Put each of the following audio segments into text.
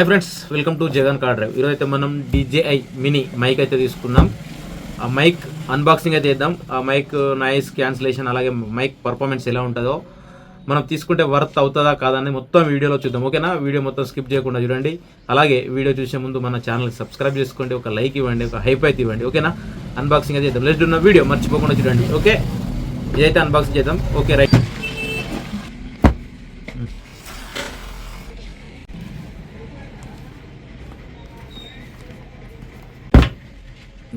Hi friends, welcome to Jagan car drive. ఈరోజు అయితే మనం DJI మినీ మైక్ అయితే తీసుకున్నాం. ఆ మైక్ అన్బాక్సింగ్ అయితే చేద్దాం. ఆ మైక్ నాయిస్ క్యాన్సిలేషన్ అలాగే మైక్ పర్ఫార్మెన్స్ ఎలా ఉంటుందో మనం తీసుకుంటే వర్త్ అవుతుందా కాదని మొత్తం వీడియోలో చూద్దాం. ఓకేనా? వీడియో మొత్తం స్కిప్ చేయకుండా చూడండి. అలాగే వీడియో చూసే ముందు మన ఛానల్కి సబ్స్క్రైబ్ చేసుకోండి, ఒక లైక్ ఇవ్వండి, ఒక హైప్ అయితే ఇవ్వండి. ఓకేనా? అన్బాక్సింగ్ అయితే చేద్దాం. Let's do the video. మర్చిపోకుండా చూడండి. ఓకే, ఇదైతే అన్బాక్సింగ్ చేద్దాం. Okay right.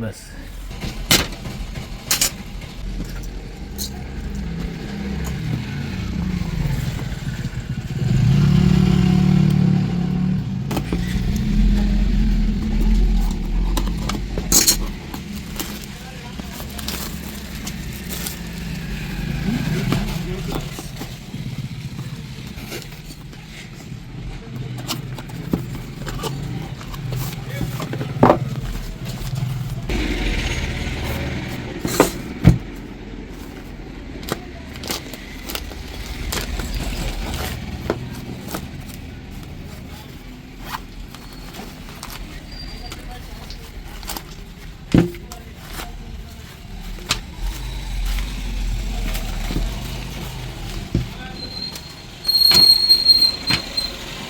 बस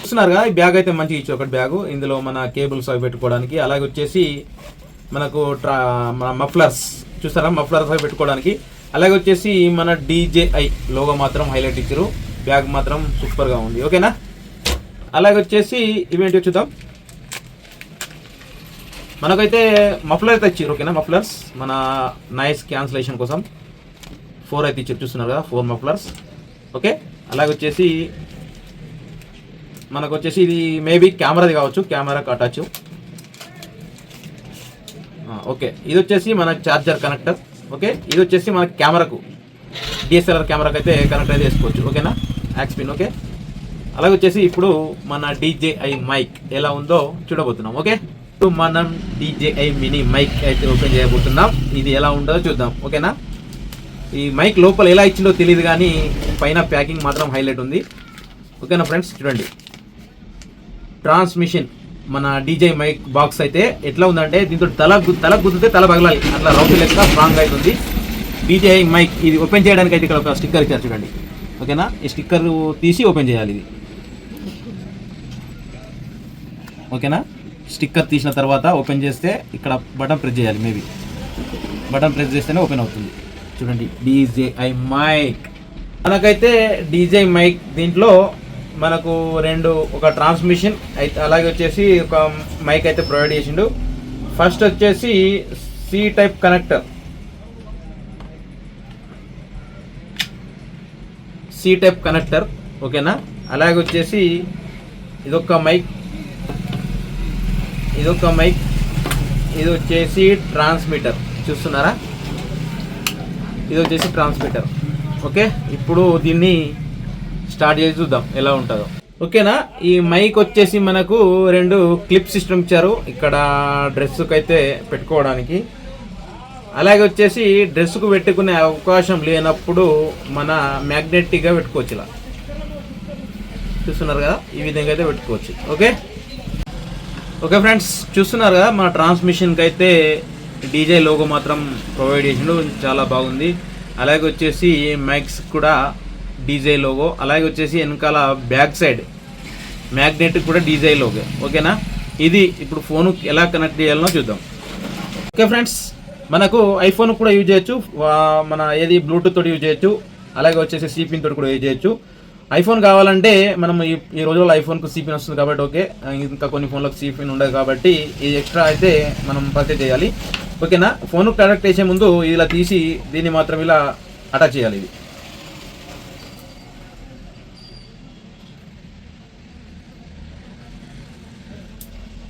చూస్తున్నారుగా, ఈ బ్యాగ్ అయితే మంచిగా ఇచ్చి ఒకటి బ్యాగు. ఇందులో మన కేబుల్స్ అవి పెట్టుకోవడానికి, అలాగే వచ్చేసి మనకు మన మఫ్లర్స్ చూస్తారా, మఫ్లర్స్ అవి పెట్టుకోవడానికి, అలాగే వచ్చేసి మన DJI లోగో మాత్రం హైలైట్ ఇచ్చారు. బ్యాగ్ మాత్రం సూపర్గా ఉంది. ఓకేనా? అలాగే వచ్చేసి ఇవేంటి చూద్దాం. మనకైతే మఫ్లర్ అయితే ఇచ్చారు. ఓకేనా? మఫ్లర్స్ మన నాయిస్ క్యాన్సిలేషన్ కోసం 4 అయితే ఇచ్చారు. చూస్తున్నారు కదా, 4 మఫ్లర్స్. ఓకే, అలాగే వచ్చేసి మనకు వచ్చేసి ఇది మేబీ కెమెరాది కావచ్చు, కెమెరాకి అటాచ్. ఓకే, ఇది వచ్చేసి మన చార్జర్ కనెక్టర్. ఓకే, ఇది వచ్చేసి మన కెమెరాకు DSLR కెమెరాకి అయితే కనెక్ట్ అయితే చేసుకోవచ్చు. ఓకేనా? Axe pin. ఓకే, అలాగే వచ్చేసి ఇప్పుడు మన DJI మైక్ ఎలా ఉందో చూడబోతున్నాం. ఓకే, ఇప్పుడు మనం DJI మినీ మైక్ అయితే ఓపెన్ చేయబోతున్నాం. ఇది ఎలా ఉంటుందో చూద్దాం. ఓకేనా? ఈ మైక్ లోపల ఎలా ఇచ్చిందో తెలియదు, కానీ పైన ప్యాకింగ్ మాత్రం హైలైట్ ఉంది. ఓకేనా ఫ్రెండ్స్? చూడండి, ట్రాన్స్మిషన్ మన DJI మైక్ బాక్స్ అయితే ఎట్లా ఉందంటే, దీంతో తల గుద్దితే తల పగలాలి, అట్లా రౌండ్ లెక్క స్ట్రాంగ్ అవుతుంది DJI మైక్. ఇది ఓపెన్ చేయడానికి అయితే ఇక్కడ ఒక స్టిక్కర్ ఇచ్చారు చూడండి. ఓకేనా? ఈ స్టిక్కర్ తీసి ఓపెన్ చేయాలి ఇది. ఓకేనా? స్టిక్కర్ తీసిన తర్వాత ఓపెన్ చేస్తే ఇక్కడ బటన్ ప్రెస్ చేయాలి. మేబీ బటన్ ప్రెస్ చేస్తేనే ఓపెన్ అవుతుంది. చూడండి, DJI మైక్. మనకైతే DJI మైక్ దీంట్లో మనకు ఒక ట్రాన్స్మిషన్ అయితే, అలాగే వచ్చేసి ఒక మైక్ అయితే ప్రొవైడ్ చేసిండు. ఫస్ట్ వచ్చేసి C టైప్ కనెక్టర్, ఓకేనా? అలాగే వచ్చేసి ఇదొక మైక్, ఇది వచ్చేసి ట్రాన్స్మిటర్. చూస్తున్నారా, ఇది వచ్చేసి ట్రాన్స్మిటర్. ఓకే, ఇప్పుడు దీన్ని స్టార్ట్ చేసి చూద్దాం ఎలా ఉంటుందో. ఓకేనా? ఈ మైక్ వచ్చేసి మనకు 2 క్లిప్ సిస్టమ్ ఇచ్చారు ఇక్కడ డ్రెస్సుకు అయితే పెట్టుకోవడానికి. అలాగే వచ్చేసి డ్రెస్సుకు పెట్టుకునే అవకాశం లేనప్పుడు మన మ్యాగ్నెటిక్గా పెట్టుకోవచ్చు. ఇలా చూస్తున్నారు కదా, ఈ విధంగా అయితే పెట్టుకోవచ్చు. ఓకే ఫ్రెండ్స్, చూస్తున్నారు కదా, మన ట్రాన్స్మిషన్కి అయితే DJI లోగో మాత్రం ప్రొవైడ్ చేసిండు, చాలా బాగుంది. అలాగే వచ్చేసి మైక్స్ కూడా DJI లోగో, అలాగే వచ్చేసి వెనకాల బ్యాక్ సైడ్ మ్యాగ్నెట్ కూడా DJI లోగో. ఓకేనా? ఇది ఇప్పుడు ఫోన్ ఎలా కనెక్ట్ చేయాలనో చూద్దాం. ఓకే ఫ్రెండ్స్, మనకు ఐఫోన్ కూడా యూజ్ చేయొచ్చు, మన ఏది బ్లూటూత్ తోటి యూజ్ చేయొచ్చు, అలాగే వచ్చేసి C పిన్ తోటి కూడా యూజ్ చేయొచ్చు. ఐఫోన్ కావాలంటే మనం ఈ రోజుల్లో ఐఫోన్కు C పిన్ వస్తుంది కాబట్టి, ఓకే, ఇంకా కొన్ని ఫోన్లకు C పిన్ ఉండదు కాబట్టి ఇది ఎక్స్ట్రా అయితే మనం పర్చేజ్ చేయాలి. ఓకేనా? ఫోన్ కనెక్ట్ చేసే ముందు ఇలా తీసి దీన్ని మాత్రం ఇలా అటాచ్ చేయాలి. ఇది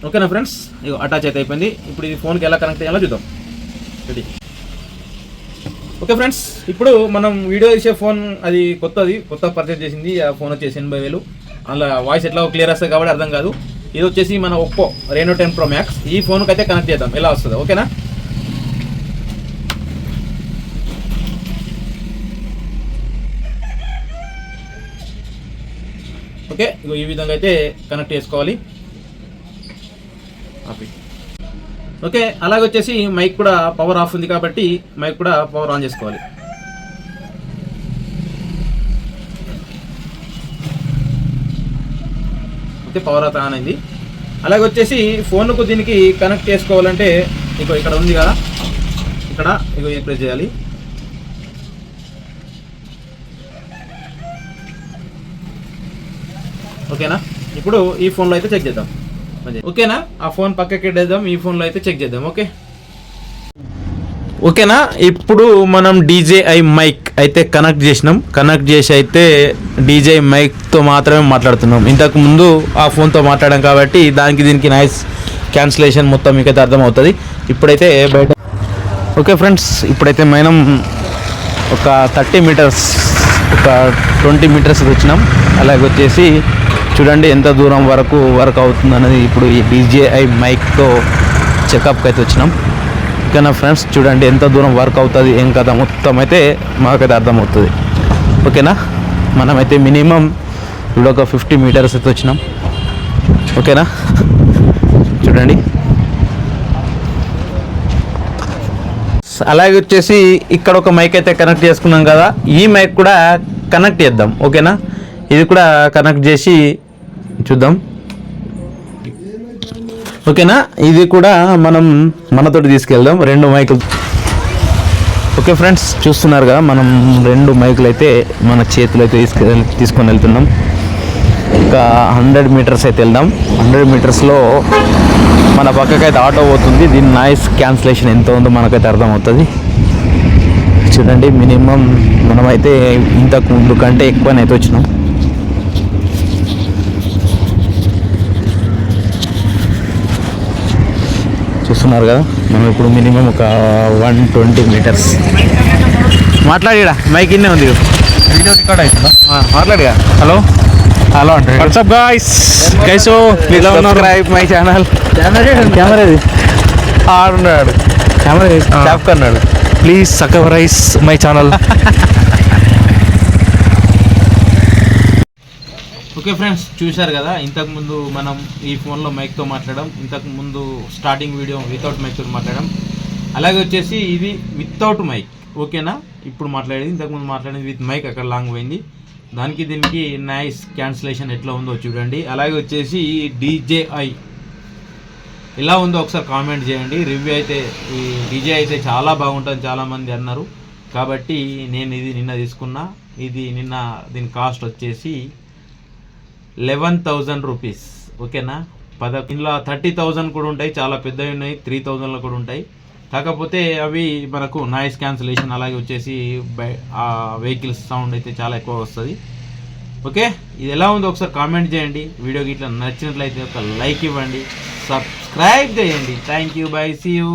ఓకేనా ఫ్రెండ్స్? ఇగో అటాచ్ అయితే అయిపోయింది. ఇప్పుడు ఇది ఫోన్కి ఎలా కనెక్ట్ చేయాలో చూద్దాం. రెడీ? ఓకే ఫ్రెండ్స్, ఇప్పుడు మనం వీడియో తీసే ఫోన్ అది కొత్త పర్చేజ్ చేసింది. ఆ ఫోన్ వచ్చేసి 80,000. అందులో వాయిస్ ఎట్లా క్లియర్ వస్తుంది కాబట్టి అర్థం కాదు. ఇది వచ్చేసి మన ఒప్పో Reno 10 Pro Max. ఈ ఫోన్కి అయితే కనెక్ట్ చేద్దాం ఎలా వస్తుందో. ఓకేనా? ఓకే, ఈ విధంగా అయితే కనెక్ట్ చేసుకోవాలి. ఆపి. ఓకే, అలాగే వచ్చేసి మైక్ కూడా పవర్ ఆఫ్ ఉంది కాబట్టి మైక్ కూడా పవర్ ఆన్ చేసుకోవాలి. ఓకే, పవర్ అయితే ఆన్ అయింది. అలాగే వచ్చేసి ఫోన్కు దీనికి కనెక్ట్ చేసుకోవాలంటే ఇగో ఇక్కడ ఉంది కదా, ఇక్కడ ఇగో ఇది ప్రెస్ చేయాలి. ఓకేనా, ఇప్పుడు ఈ ఫోన్లో అయితే చెక్ చేద్దాం. ఓకేనా, ఆ ఫోన్ పక్కకి పెట్టేద్దాం, ఈ ఫోన్లో అయితే చెక్ చేద్దాం. ఓకేనా, ఇప్పుడు మనం DJI మైక్ అయితే కనెక్ట్ చేసినాం. కనెక్ట్ చేసి అయితే DJI మైక్తో మాత్రమే మాట్లాడుతున్నాం. ఇంతకు ముందు ఆ ఫోన్తో మాట్లాడాం కాబట్టి దానికి దీనికి నాయిస్ క్యాన్సిలేషన్ మొత్తం మీకైతే అర్థమవుతుంది. ఇప్పుడైతే బయట ఓకే ఫ్రెండ్స్, ఇప్పుడైతే మనం ఒక 30 మీటర్స్, ఒక 20 మీటర్స్ వచ్చినాం. అలాగే వచ్చేసి చూడండి ఎంత దూరం వరకు వర్క్ అవుతుంది అనేది ఇప్పుడు ఈ DJI మైక్తో చెకప్కి అయితే వచ్చినాం. ఓకేనా ఫ్రెండ్స్, చూడండి ఎంత దూరం వర్క్ అవుతుంది ఏం కదా మొత్తం అయితే మాకైతే అర్థమవుతుంది. ఓకేనా, మనమైతే మినిమం ఇప్పుడు ఒక 50 మీటర్స్ అయితే వచ్చినాం. ఓకేనా, చూడండి. అలాగే వచ్చేసి ఇక్కడ ఒక మైక్ అయితే కనెక్ట్ చేసుకున్నాం కదా, ఈ మైక్ కూడా కనెక్ట్ చేద్దాం. ఓకేనా, ఇది కూడా కనెక్ట్ చేసి చూద్దాం. ఓకేనా, ఇది కూడా మనం మనతోటి తీసుకెళ్దాం 2 మైకులు. ఓకే ఫ్రెండ్స్, చూస్తున్నారు కదా మనం 2 మైకులు అయితే మన చేతిలో అయితే తీసుకొని వెళ్తున్నాం. ఒక 100 మీటర్స్ అయితే వెళ్దాం. 100 మీటర్స్లో మన పక్కకైతే ఆటో పోతుంది. దీని నాయిస్ క్యాన్సిలేషన్ ఎంత ఉందో మనకైతే అర్థమవుతుంది. చూడండి, మినిమం మనమైతే ఇంతకు ముందు కంటే ఎక్కువనైతే వచ్చినాం. చూస్తున్నారు కదా, మనం ఇప్పుడు మినిమం ఒక 120 మీటర్స్. మాట్లాడిడా మైక్ ఇన్నే ఉంది, వీడియో రికార్డ్ అవుతుందా? మాట్లాడిగా. హలో హలో అంటే వాట్సాప్ గాయ్స్, కైసో please subscribe my channel. Camera ఇది ఆడున్నాడు, కెమెరా ట్యాప్ కన్నాడు. Please subscribe my channel. Okay friends, చూశారు కదా ఇంతకుముందు మనం ఈ ఫోన్లో మైక్తో మాట్లాడడం, ఇంతకుముందు స్టార్టింగ్ వీడియో వితౌట్ మైక్తో మాట్లాడడం, అలాగే వచ్చేసి ఇది వితౌట్ మైక్. ఓకేనా, ఇప్పుడు మాట్లాడేది, ఇంతకుముందు మాట్లాడేది విత్ మైక్, అక్కడ లాంగ్ పోయింది. దానికి దీనికి నాయిస్ క్యాన్సిలేషన్ ఎట్లా ఉందో చూడండి. అలాగే వచ్చేసి DJI ఎలా ఉందో ఒకసారి కామెంట్ చేయండి. రివ్యూ అయితే ఈ DJI అయితే చాలా బాగుంటుంది చాలామంది అన్నారు కాబట్టి నేను ఇది నిన్న తీసుకున్నా. ఇది నిన్న దీని కాస్ట్ వచ్చేసి 11,000 రూపీస్. ఓకేనా, ఇందులో 30,000 కూడా ఉంటాయి, చాలా పెద్దవి ఉన్నాయి, 3,000లో కూడా ఉంటాయి. కాకపోతే అవి మనకు నాయిస్ క్యాన్సిలేషన్ అలాగే వచ్చేసి వెహికల్స్ సౌండ్ అయితే చాలా ఎక్కువ వస్తుంది. ఓకే, ఇది ఎలా ఉందో ఒకసారి కామెంట్ చేయండి. వీడియోకి ఇట్లా నచ్చినట్లయితే ఒక లైక్ ఇవ్వండి, సబ్స్క్రైబ్ చేయండి. Thank you, bye, see you.